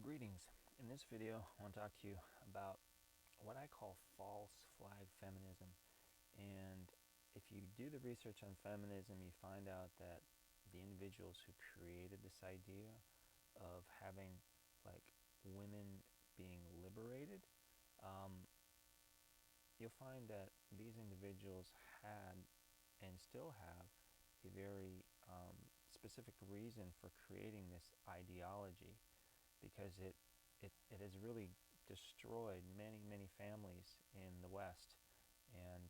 Greetings. In this video, I want to talk to you about what I call false flag feminism. And if you do the research on feminism, you find out that the individuals who created this idea of having like women being liberated, you'll find that these individuals had and still have a very specific reason for creating this ideology, because it has really destroyed many families in the West, and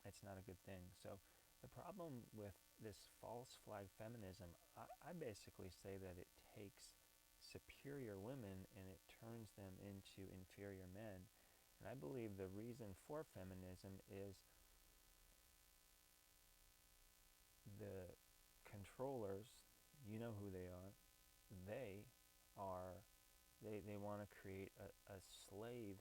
it's not a good thing. So the problem with this false flag feminism, I basically say that it takes superior women and it turns them into inferior men. And I believe the reason for feminism is the controllers, you know who they are, they are they want to create a slave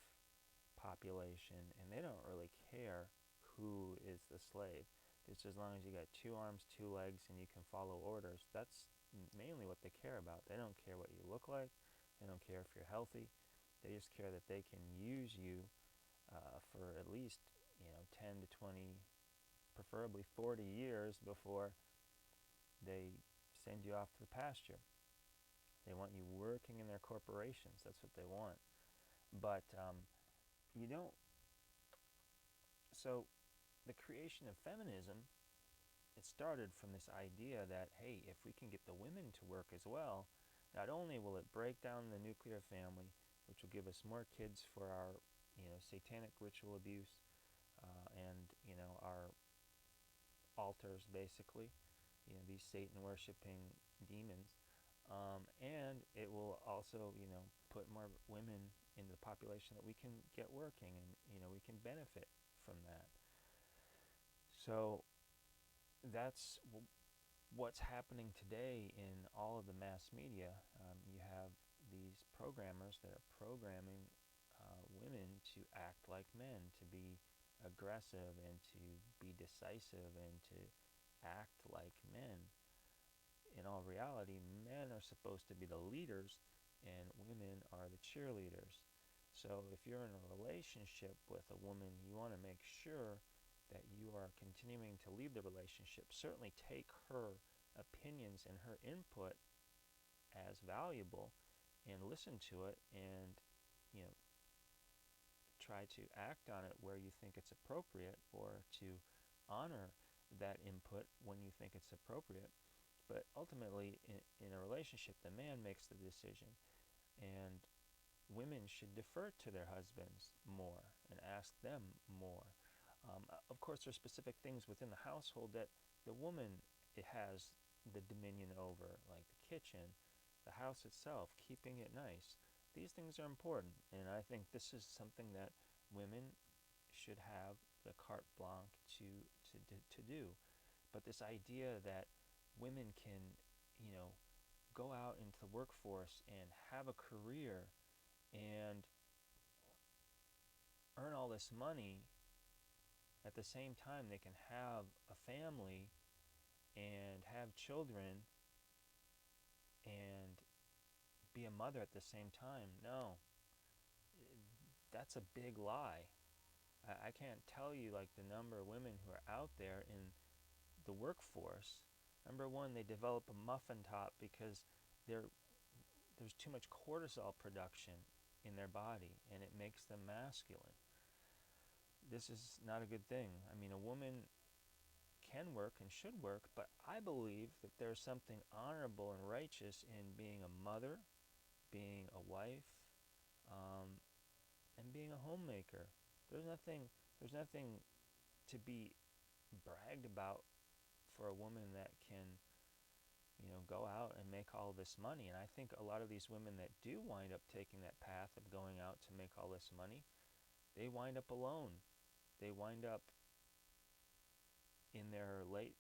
population, and they don't really care who is the slave. Just as long as you got 2 arms, 2 legs, and you can follow orders, that's mainly what they care about. They don't care what you look like. They don't care if you're healthy. They just care that they can use you for at least 10 to 20, preferably 40 years before they send you off to the pasture. They want you working in their corporations. That's what they want. But you don't. So the creation of feminism, it started from this idea that, hey, if we can get the women to work as well, not only will it break down the nuclear family, which will give us more kids for our satanic ritual abuse and our altars, basically, these Satan worshipping demons, and it will also put more women in the population that we can get working, and we can benefit from that. So that's what's happening today in all of the mass media. You have these programmers that are programming women to act like men, to be aggressive and to be decisive and to act like men. In all reality, men are supposed to be the leaders and women are the cheerleaders. So if you're in a relationship with a woman, you want to make sure that you are continuing to lead the relationship. Certainly take her opinions and her input as valuable and listen to it, and try to act on it where you think it's appropriate, or to honor that input when you think it's appropriate. But ultimately, in a relationship, the man makes the decision, and women should defer to their husbands more and ask them more. Of course, there are specific things within the household that the woman has the dominion over, like the kitchen, the house itself, keeping it nice. These things are important, and I think this is something that women should have the carte blanche to do. But this idea that women can, go out into the workforce and have a career and earn all this money, at the same time they can have a family and have children and be a mother at the same time. No, that's a big lie. I can't tell you like the number of women who are out there in the workforce. Number one, they develop a muffin top because there's too much cortisol production in their body, and it makes them masculine. This is not a good thing. I mean, a woman can work and should work, but I believe that there's something honorable and righteous in being a mother, being a wife, and being a homemaker. There's nothing to be bragged about for a woman that can go out and make all this money. And I think a lot of these women that do wind up taking that path of going out to make all this money, they wind up alone. They wind up in their late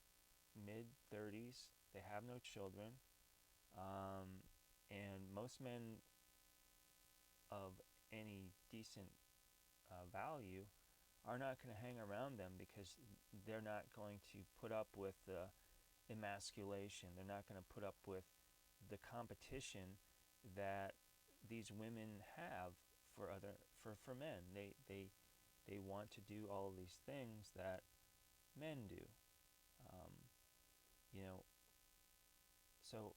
mid-30s. They have no children, and most men of any decent value are not going to hang around them, because they're not going to put up with the emasculation. They're not going to put up with the competition that these women have for men. They want to do all of these things that men do. Um, you know, so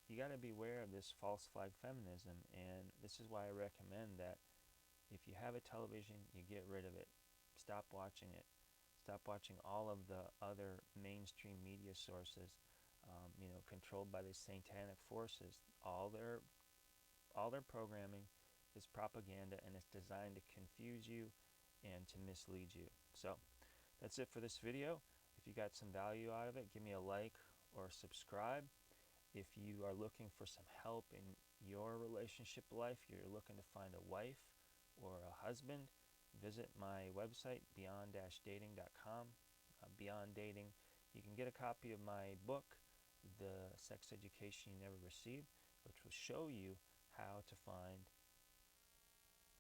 you got to be aware of this false flag feminism, and this is why I recommend that if you have a television, you get rid of it. Stop watching it. Stop watching all of the other mainstream media sources, controlled by these satanic forces. All their programming is propaganda, and it's designed to confuse you and to mislead you. So that's it for this video. If you got some value out of it, give me a like or subscribe. If you are looking for some help in your relationship life, you're looking to find a wife or a husband, visit my website, beyond-dating.com. Beyond Dating. You can get a copy of my book, The Sex Education You Never Received, which will show you how to find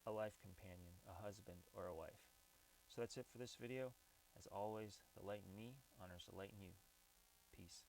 a life companion, a husband, or a wife. So that's it for this video. As always, the light in me honors the light in you. Peace.